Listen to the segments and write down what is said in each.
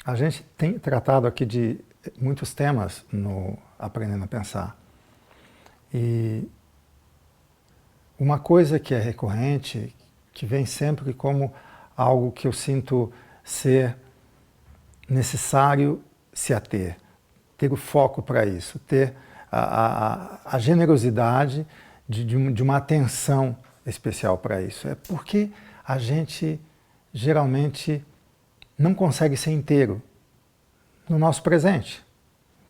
A gente tem tratado aqui de muitos temas no Aprendendo a Pensar. E uma coisa que é recorrente, que vem sempre como algo que eu sinto ser necessário se ater, ter o foco para isso, ter a generosidade de uma atenção especial para isso. É porque a gente geralmente não consegue ser inteiro no nosso presente.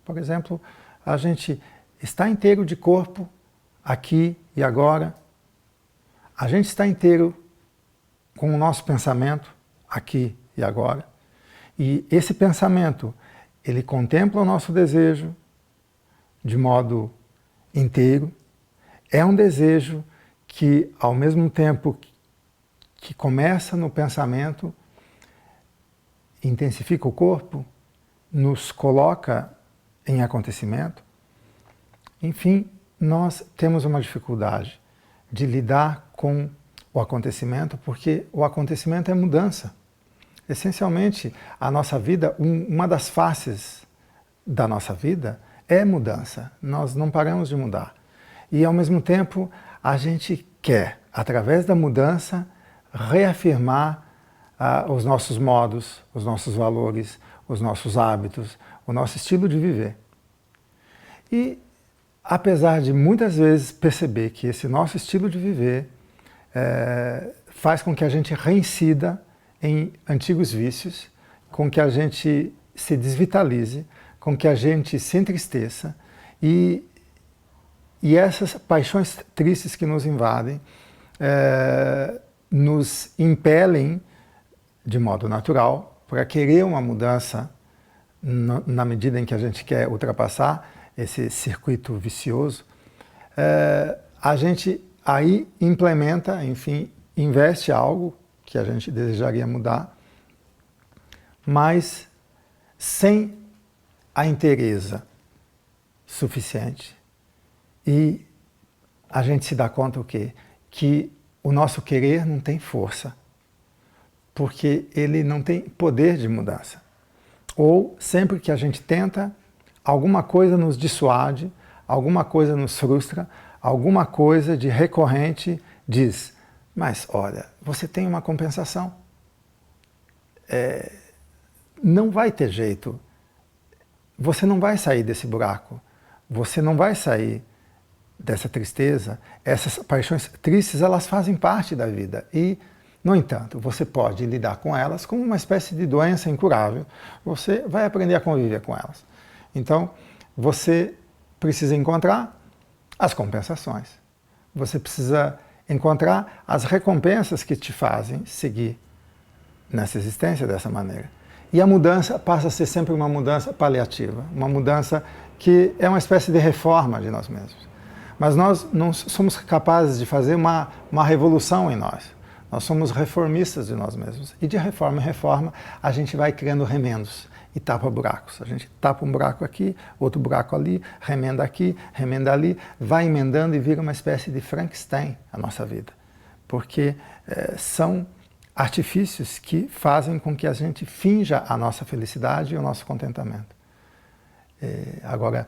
Por exemplo, a gente está inteiro de corpo, aqui e agora. A gente está inteiro com o nosso pensamento, aqui e agora. E esse pensamento, ele contempla o nosso desejo de modo inteiro. É um desejo que, ao mesmo tempo que começa no pensamento, intensifica o corpo, nos coloca em acontecimento. Enfim, nós temos uma dificuldade de lidar com o acontecimento, porque o acontecimento é mudança. Essencialmente, a nossa vida, uma das faces da nossa vida é mudança. Nós não paramos de mudar. E, ao mesmo tempo, a gente quer, através da mudança, reafirmar os nossos modos, os nossos valores, os nossos hábitos, o nosso estilo de viver. E, apesar de muitas vezes perceber que esse nosso estilo de viver faz com que a gente reincida em antigos vícios, com que a gente se desvitalize, com que a gente se entristeça e essas paixões tristes que nos invadem nos impelem de modo natural para querer uma mudança na medida em que a gente quer ultrapassar esse circuito vicioso. A gente aí implementa, enfim, investe algo que a gente desejaria mudar, mas sem a inteireza suficiente. E a gente se dá conta o quê? Que o nosso querer não tem força, porque ele não tem poder de mudança. Ou sempre que a gente tenta, alguma coisa nos dissuade, alguma coisa nos frustra, alguma coisa de recorrente diz: mas olha, você tem uma compensação. Não vai ter jeito. Você não vai sair desse buraco. Você não vai sair dessa tristeza. Essas paixões tristes, elas fazem parte da vida. E, no entanto, você pode lidar com elas como uma espécie de doença incurável. Você vai aprender a conviver com elas. Então, você precisa encontrar as compensações. Você precisa encontrar as recompensas que te fazem seguir nessa existência dessa maneira. E a mudança passa a ser sempre uma mudança paliativa, uma mudança que é uma espécie de reforma de nós mesmos. Mas nós não somos capazes de fazer uma revolução em nós. Nós somos reformistas de nós mesmos. E de reforma em reforma, a gente vai criando remendos e tapa buracos. A gente tapa um buraco aqui, outro buraco ali, remenda ali, vai emendando e vira uma espécie de Frankenstein a nossa vida. Porque são artifícios que fazem com que a gente finja a nossa felicidade e o nosso contentamento. Agora,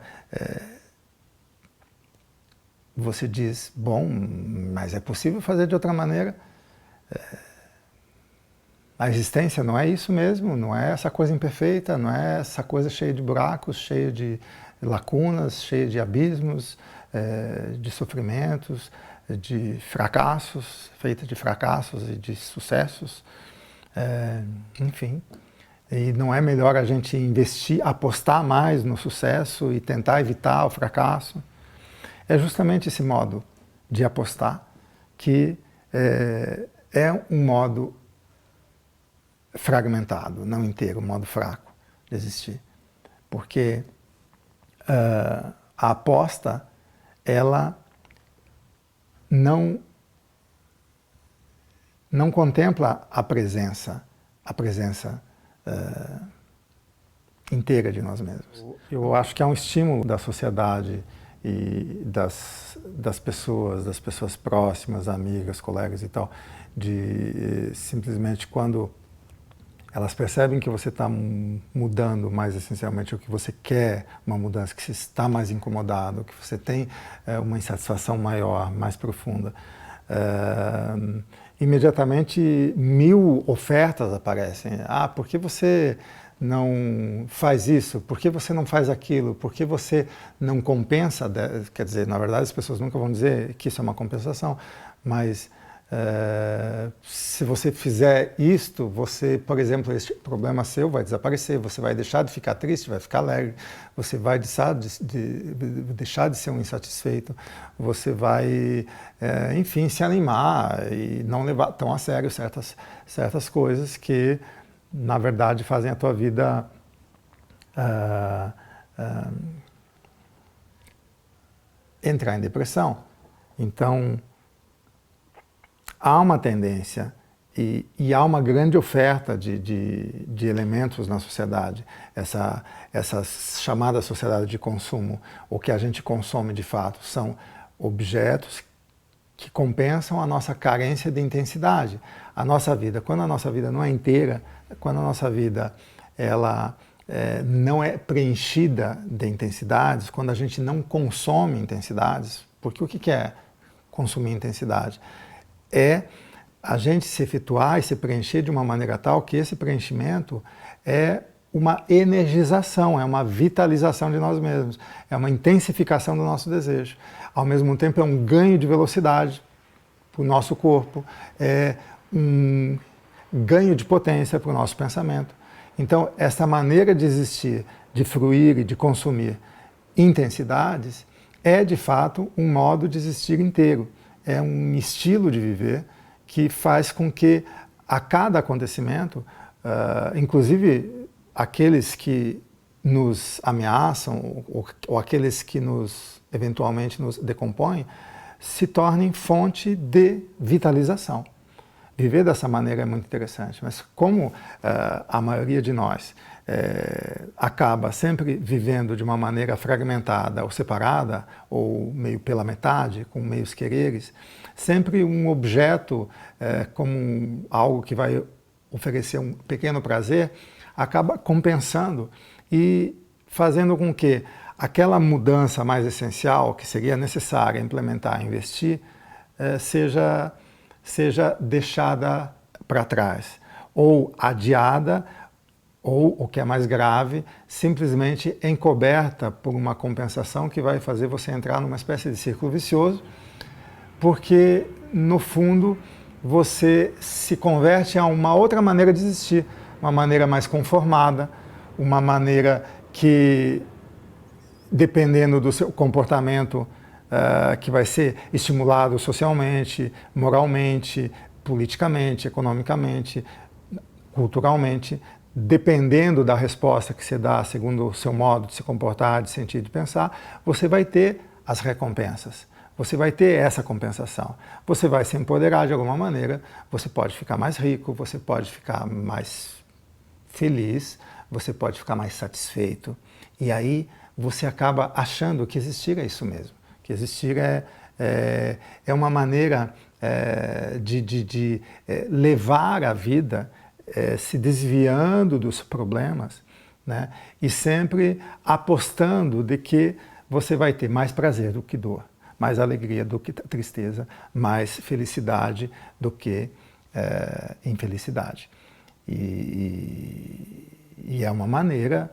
você diz, bom, mas é possível fazer de outra maneira? A existência não é isso mesmo, não é essa coisa imperfeita, não é essa coisa cheia de buracos, cheia de lacunas, cheia de abismos, de sofrimentos, de fracassos, feita de fracassos e de sucessos, enfim. E não é melhor a gente investir, apostar mais no sucesso e tentar evitar o fracasso? É justamente esse modo de apostar que é um modo fragmentado, não inteiro, um modo fraco de existir. Porque a aposta, ela não contempla a presença inteira de nós mesmos. Eu acho que é um estímulo da sociedade e das pessoas próximas, amigas, colegas e tal, de simplesmente quando elas percebem que você está mudando mais essencialmente o que você quer, uma mudança que você está mais incomodado, que você tem uma insatisfação maior, mais profunda. Imediatamente 1000 ofertas aparecem. Ah, por que você não faz isso? Por que você não faz aquilo? Por que você não compensa? Quer dizer, na verdade as pessoas nunca vão dizer que isso é uma compensação, mas se você fizer isto, você, por exemplo, esse problema seu vai desaparecer, você vai deixar de ficar triste, vai ficar alegre, você vai deixar de ser um insatisfeito, você vai, enfim, se animar e não levar tão a sério certas coisas que, na verdade, fazem a tua vida entrar em depressão. Então, há uma tendência e há uma grande oferta de elementos na sociedade. Essa chamada sociedade de consumo, o que a gente consome de fato, são objetos que compensam a nossa carência de intensidade. A nossa vida, quando a nossa vida não é inteira, quando a nossa vida ela não é preenchida de intensidades, quando a gente não consome intensidades, porque o que é consumir intensidade? É a gente se efetuar e se preencher de uma maneira tal que esse preenchimento é uma energização, é uma vitalização de nós mesmos, é uma intensificação do nosso desejo. Ao mesmo tempo é um ganho de velocidade para o nosso corpo, é um ganho de potência para o nosso pensamento. Então, essa maneira de existir, de fruir e de consumir intensidades é, de fato, um modo de existir inteiro. É um estilo de viver que faz com que a cada acontecimento, inclusive aqueles que nos ameaçam ou aqueles que eventualmente nos decompõem, se tornem fonte de vitalização. Viver dessa maneira é muito interessante, mas como a maioria de nós acaba sempre vivendo de uma maneira fragmentada ou separada, ou meio pela metade, com meios quereres, sempre um objeto como algo que vai oferecer um pequeno prazer, acaba compensando e fazendo com que aquela mudança mais essencial que seria necessária implementar, investir, seja deixada para trás, ou adiada, ou, o que é mais grave, simplesmente encoberta por uma compensação que vai fazer você entrar numa espécie de círculo vicioso, porque, no fundo, você se converte a uma outra maneira de existir, uma maneira mais conformada, uma maneira que, dependendo do seu comportamento, que vai ser estimulado socialmente, moralmente, politicamente, economicamente, culturalmente, dependendo da resposta que você dá segundo o seu modo de se comportar, de sentir, de pensar, você vai ter as recompensas. Você vai ter essa compensação. Você vai se empoderar de alguma maneira, você pode ficar mais rico, você pode ficar mais feliz, você pode ficar mais satisfeito. E aí você acaba achando que existir é isso mesmo. Que existir é uma maneira de levar a vida se desviando dos problemas, né? E sempre apostando de que você vai ter mais prazer do que dor, mais alegria do que tristeza, mais felicidade do que infelicidade. E é uma maneira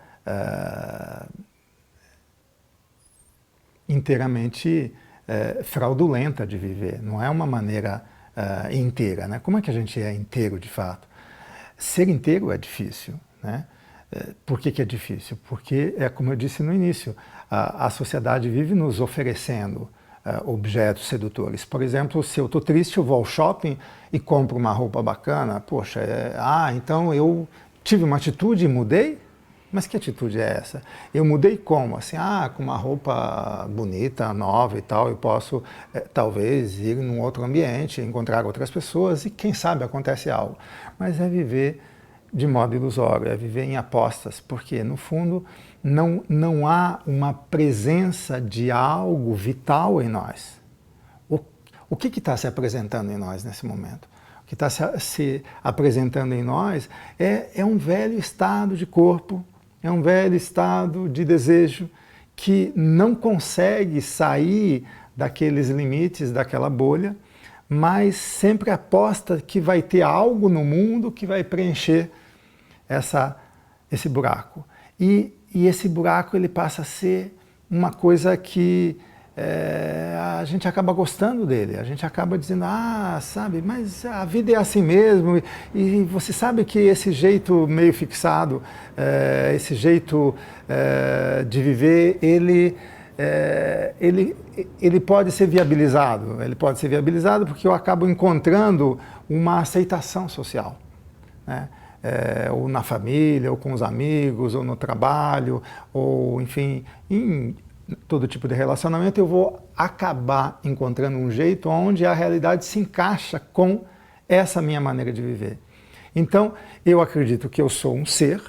inteiramente fraudulenta de viver, não é uma maneira inteira, né? Como é que a gente é inteiro de fato? Ser inteiro é difícil, né? Por que é difícil? Porque, como eu disse no início, a sociedade vive nos oferecendo objetos sedutores. Por exemplo, se eu estou triste, eu vou ao shopping e compro uma roupa bacana. Poxa, então eu tive uma atitude e mudei? Mas que atitude é essa? Eu mudei como? Assim, com uma roupa bonita, nova e tal, eu posso talvez ir num outro ambiente, encontrar outras pessoas e quem sabe acontece algo. Mas é viver de modo ilusório, é viver em apostas, porque no fundo não há uma presença de algo vital em nós. O que está se apresentando em nós nesse momento? O que está se apresentando em nós, é um velho estado de corpo, é um velho estado de desejo que não consegue sair daqueles limites, daquela bolha, mas sempre aposta que vai ter algo no mundo que vai preencher esse buraco. E esse buraco ele passa a ser uma coisa que a gente acaba gostando dele, a gente acaba dizendo, sabe, mas a vida é assim mesmo, e você sabe que esse jeito meio fixado, esse jeito de viver, ele pode ser viabilizado, porque eu acabo encontrando uma aceitação social, né? Ou na família, ou com os amigos, ou no trabalho, ou enfim, em todo tipo de relacionamento, eu vou acabar encontrando um jeito onde a realidade se encaixa com essa minha maneira de viver. Então, eu acredito que eu sou um ser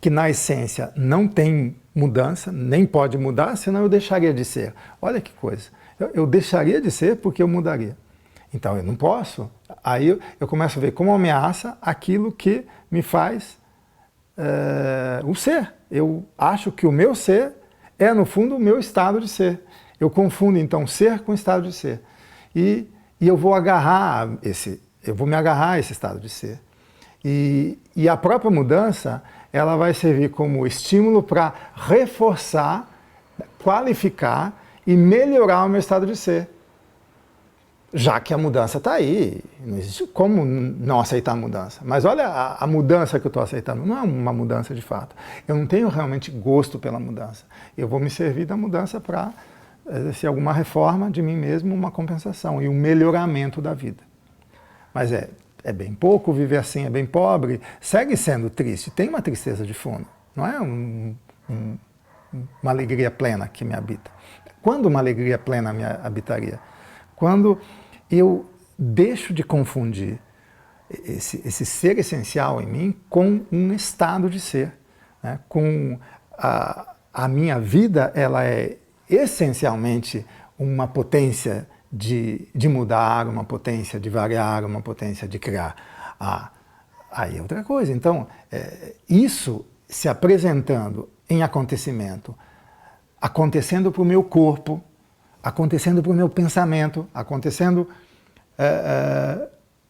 que na essência não tem mudança, nem pode mudar, senão eu deixaria de ser. Olha que coisa, eu deixaria de ser porque eu mudaria. Então eu não posso. Aí eu começo a ver como ameaça aquilo que me faz o ser. Eu acho que o meu ser é, no fundo, o meu estado de ser. Eu confundo, então, ser com estado de ser. E eu vou me agarrar a esse estado de ser. E a própria mudança, ela vai servir como estímulo para reforçar, qualificar e melhorar o meu estado de ser. Já que a mudança está aí, não existe como não aceitar a mudança. Mas olha a mudança que eu estou aceitando, não é uma mudança de fato. Eu não tenho realmente gosto pela mudança. Eu vou me servir da mudança para exercer alguma reforma de mim mesmo, uma compensação e um melhoramento da vida. Mas é bem pouco, viver assim é bem pobre, segue sendo triste, tem uma tristeza de fundo, não é uma alegria plena que me habita. Quando uma alegria plena me habitaria? Quando eu deixo de confundir esse ser essencial em mim com um estado de ser, né? Com a minha vida, ela é essencialmente uma potência de mudar, uma potência de variar, uma potência de criar. Aí é outra coisa. Então, isso se apresentando em acontecimento, acontecendo para o meu corpo, acontecendo para o meu pensamento, acontecendo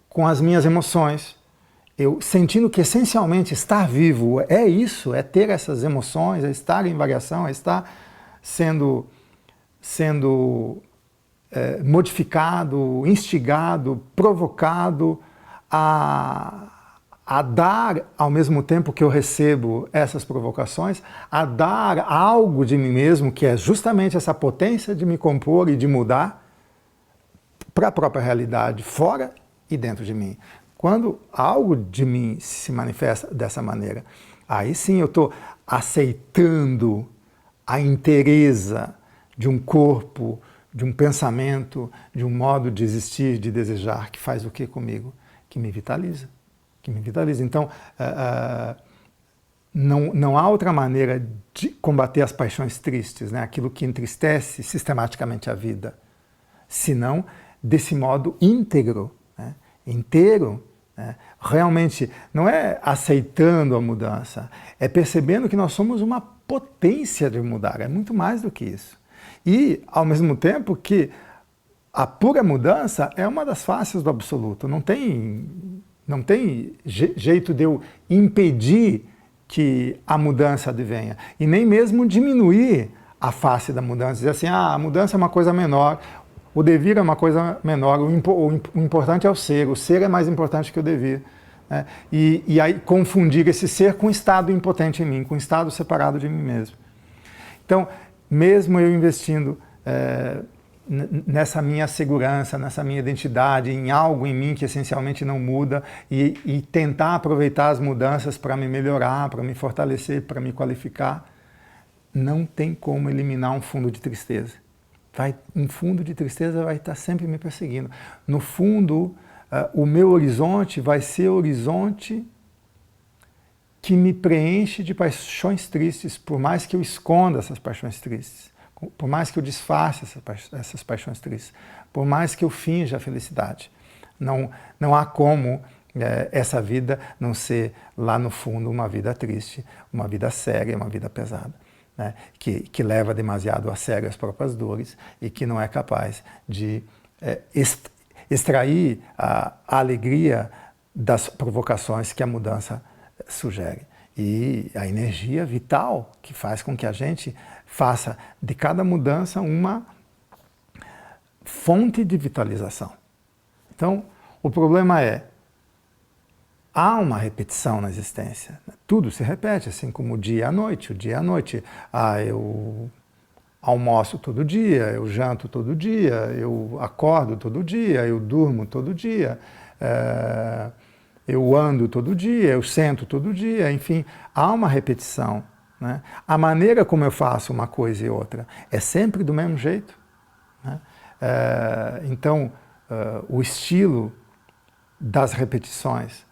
com as minhas emoções, eu sentindo que essencialmente estar vivo é isso, é ter essas emoções, é estar em variação, é estar sendo modificado, instigado, provocado a dar, ao mesmo tempo que eu recebo essas provocações, a dar algo de mim mesmo, que é justamente essa potência de me compor e de mudar para a própria realidade, fora e dentro de mim. Quando algo de mim se manifesta dessa maneira, aí sim eu estou aceitando a inteireza de um corpo, de um pensamento, de um modo de existir, de desejar, que faz o que comigo? Que me vitaliza. Então, não há outra maneira de combater as paixões tristes, né? Aquilo que entristece sistematicamente a vida, senão desse modo íntegro, né? Inteiro, né? Realmente não é aceitando a mudança, é percebendo que nós somos uma potência de mudar, é muito mais do que isso. E, ao mesmo tempo, que a pura mudança é uma das faces do absoluto, não tem jeito de eu impedir que a mudança advenha. E nem mesmo diminuir a face da mudança. Dizer assim, a mudança é uma coisa menor, o devir é uma coisa menor, o importante é o ser é mais importante que o devir. Né? E aí confundir esse ser com um estado impotente em mim, com um estado separado de mim mesmo. Então, mesmo eu investindo nessa minha segurança, nessa minha identidade, em algo em mim que essencialmente não muda e tentar aproveitar as mudanças para me melhorar, para me fortalecer, para me qualificar, não tem como eliminar um fundo de tristeza. Um fundo de tristeza vai estar sempre me perseguindo. No fundo, o meu horizonte vai ser o horizonte que me preenche de paixões tristes, por mais que eu esconda essas paixões tristes, por mais que eu disfarce essas paixões tristes, por mais que eu finja a felicidade. Não há como essa vida não ser, lá no fundo, uma vida triste, uma vida séria, uma vida pesada, né? Que leva demasiado a sério as próprias dores e que não é capaz de extrair a alegria das provocações que a mudança sugere. E a energia vital que faz com que a gente faça de cada mudança uma fonte de vitalização. Então, o problema é, há uma repetição na existência. Tudo se repete, assim como o dia à noite. O dia à noite, eu almoço todo dia, eu janto todo dia, eu acordo todo dia, eu durmo todo dia, eu ando todo dia, eu sento todo dia, enfim, há uma repetição, né? A maneira como eu faço uma coisa e outra é sempre do mesmo jeito, né? Então, o estilo das repetições,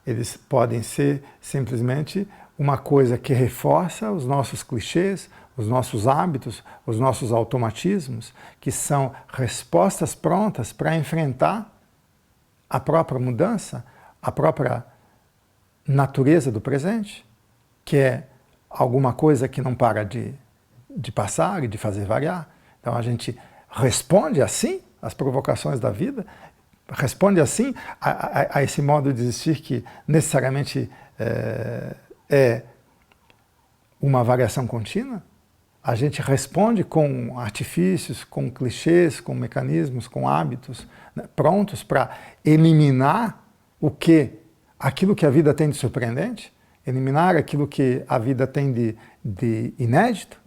eles podem ser simplesmente uma coisa que reforça os nossos clichês, os nossos hábitos, os nossos automatismos, que são respostas prontas para enfrentar a própria mudança, a própria natureza do presente, que é alguma coisa que não para de passar e de fazer variar. Então a gente responde assim às provocações da vida, responde assim a esse modo de existir que necessariamente é uma variação contínua. A gente responde com artifícios, com clichês, com mecanismos, com hábitos, né, prontos para eliminar aquilo que a vida tem de surpreendente, eliminar aquilo que a vida tem de inédito,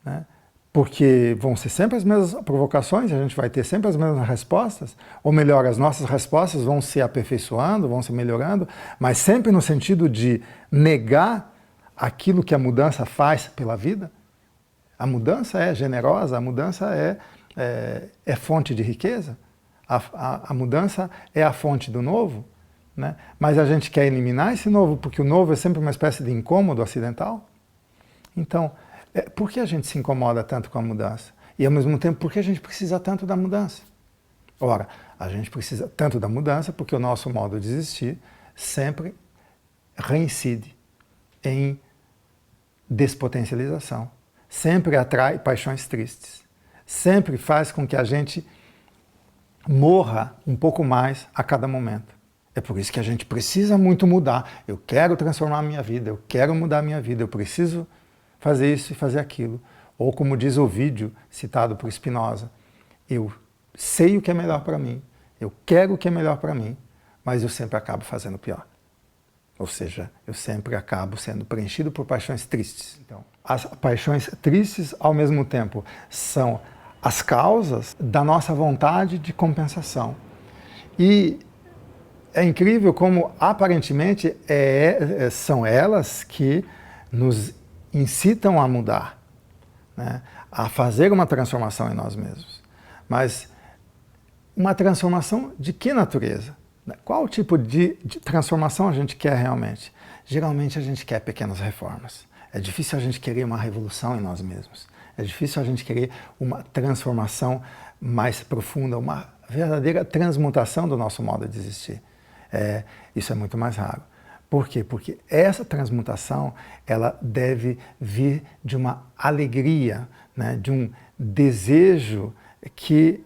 né? Porque vão ser sempre as mesmas provocações, a gente vai ter sempre as mesmas respostas, ou melhor, as nossas respostas vão se aperfeiçoando, vão se melhorando, mas sempre no sentido de negar aquilo que a mudança faz pela vida. A mudança é generosa, a mudança é fonte de riqueza, a mudança é a fonte do novo, né? Mas a gente quer eliminar esse novo, porque o novo é sempre uma espécie de incômodo acidental. Então, por que a gente se incomoda tanto com a mudança? E ao mesmo tempo, por que a gente precisa tanto da mudança? Ora, a gente precisa tanto da mudança porque o nosso modo de existir sempre reincide em despotencialização. Sempre atrai paixões tristes. Sempre faz com que a gente morra um pouco mais a cada momento. É por isso que a gente precisa muito mudar. Eu quero transformar a minha vida, eu quero mudar a minha vida, eu preciso fazer isso e fazer aquilo. Ou como diz o vídeo citado por Spinoza, eu sei o que é melhor para mim, eu quero o que é melhor para mim, mas eu sempre acabo fazendo pior. Ou seja, eu sempre acabo sendo preenchido por paixões tristes. Então, as paixões tristes, ao mesmo tempo, são as causas da nossa vontade de compensação. E é incrível como, aparentemente, são elas que nos incitam a mudar, né? A fazer uma transformação em nós mesmos. Mas uma transformação de que natureza? Qual tipo de transformação a gente quer realmente? Geralmente a gente quer pequenas reformas. É difícil a gente querer uma revolução em nós mesmos. É difícil a gente querer uma transformação mais profunda, uma verdadeira transmutação do nosso modo de existir. Isso é muito mais raro. Por quê? Porque essa transmutação, ela deve vir de uma alegria, né, de um desejo que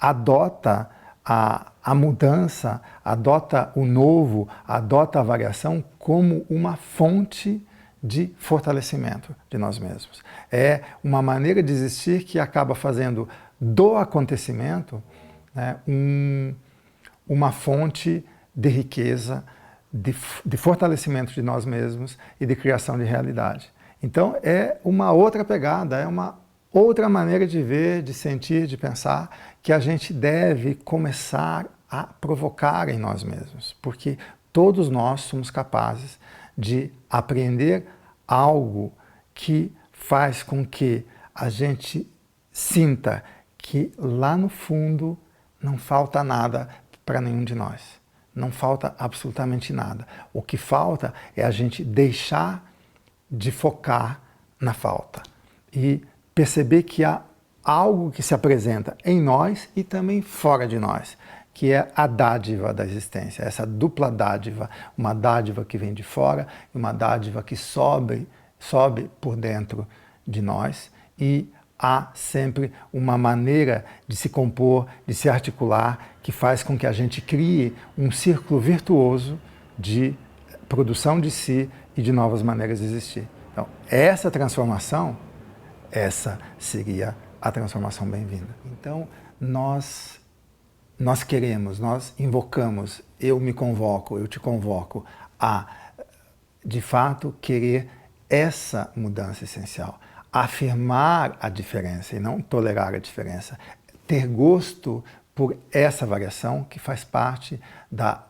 adota a mudança, adota o novo, adota a variação como uma fonte de fortalecimento de nós mesmos. É uma maneira de existir que acaba fazendo do acontecimento, né, uma fonte de riqueza, de fortalecimento de nós mesmos e de criação de realidade. Então é uma outra pegada, é uma outra maneira de ver, de sentir, de pensar, que a gente deve começar a provocar em nós mesmos, porque todos nós somos capazes de aprender algo que faz com que a gente sinta que lá no fundo não falta nada para nenhum de nós. Não falta absolutamente nada. O que falta é a gente deixar de focar na falta e perceber que há algo que se apresenta em nós e também fora de nós, que é a dádiva da existência, essa dupla dádiva, uma dádiva que vem de fora e uma dádiva que sobe por dentro de nós, e há sempre uma maneira de se compor, de se articular, que faz com que a gente crie um círculo virtuoso de produção de si e de novas maneiras de existir. Então, essa transformação, essa seria a transformação bem-vinda. Então, nós queremos, nós invocamos, eu me convoco, eu te convoco a, de fato, querer essa mudança essencial. Afirmar a diferença e não tolerar a diferença. Ter gosto por essa variação que faz parte da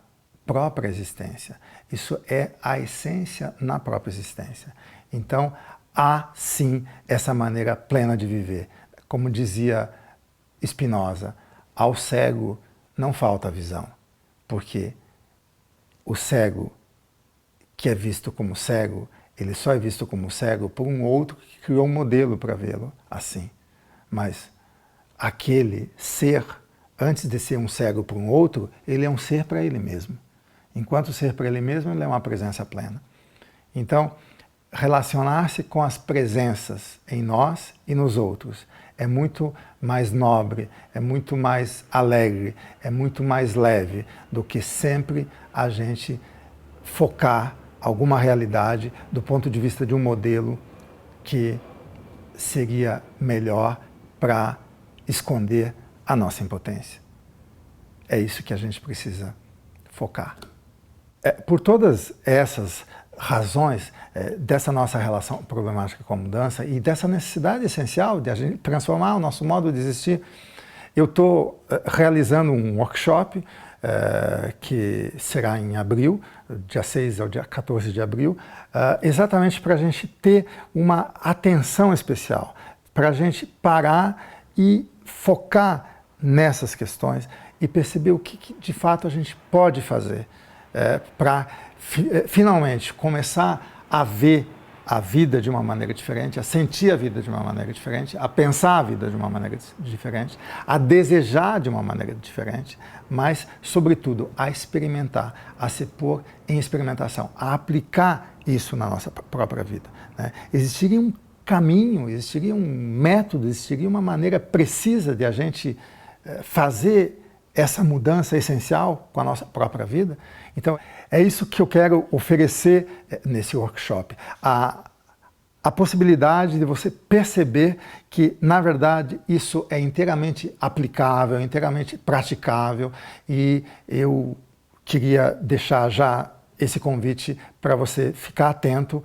própria existência. Isso é a essência na própria existência. Então, há sim essa maneira plena de viver. Como dizia Spinoza, ao cego não falta visão, porque o cego que é visto como cego, ele só é visto como cego por um outro que criou um modelo para vê-lo assim. Mas aquele ser, antes de ser um cego para um outro, ele é um ser para ele mesmo. Enquanto ser para ele mesmo, ele é uma presença plena. Então, relacionar-se com as presenças em nós e nos outros é muito mais nobre, é muito mais alegre, é muito mais leve do que sempre a gente focar alguma realidade do ponto de vista de um modelo que seria melhor para esconder a nossa impotência. É isso que a gente precisa focar. Por todas essas razões dessa nossa relação problemática com a mudança e dessa necessidade essencial de a gente transformar o nosso modo de existir, eu estou realizando um workshop que será em abril, dia 6 ao dia 14 de abril, exatamente para a gente ter uma atenção especial, para a gente parar e focar nessas questões e perceber o que de fato a gente pode fazer para finalmente começar a ver a vida de uma maneira diferente, a sentir a vida de uma maneira diferente, a pensar a vida de uma maneira diferente, a desejar de uma maneira diferente, mas, sobretudo, a experimentar, a se pôr em experimentação, a aplicar isso na nossa própria vida, né? Existiria um caminho, existiria um método, existiria uma maneira precisa de a gente fazer essa mudança essencial com a nossa própria vida. Então, é isso que eu quero oferecer nesse workshop. A possibilidade de você perceber que, na verdade, isso é inteiramente aplicável, inteiramente praticável, e eu queria deixar já esse convite para você ficar atento.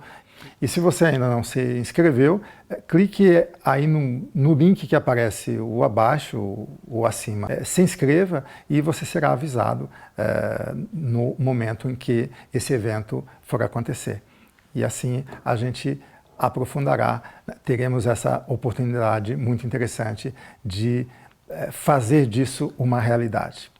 E se você ainda não se inscreveu, clique aí no link que aparece ou abaixo ou acima. Se inscreva e você será avisado no momento em que esse evento for acontecer. E assim a gente aprofundará, teremos essa oportunidade muito interessante de fazer disso uma realidade.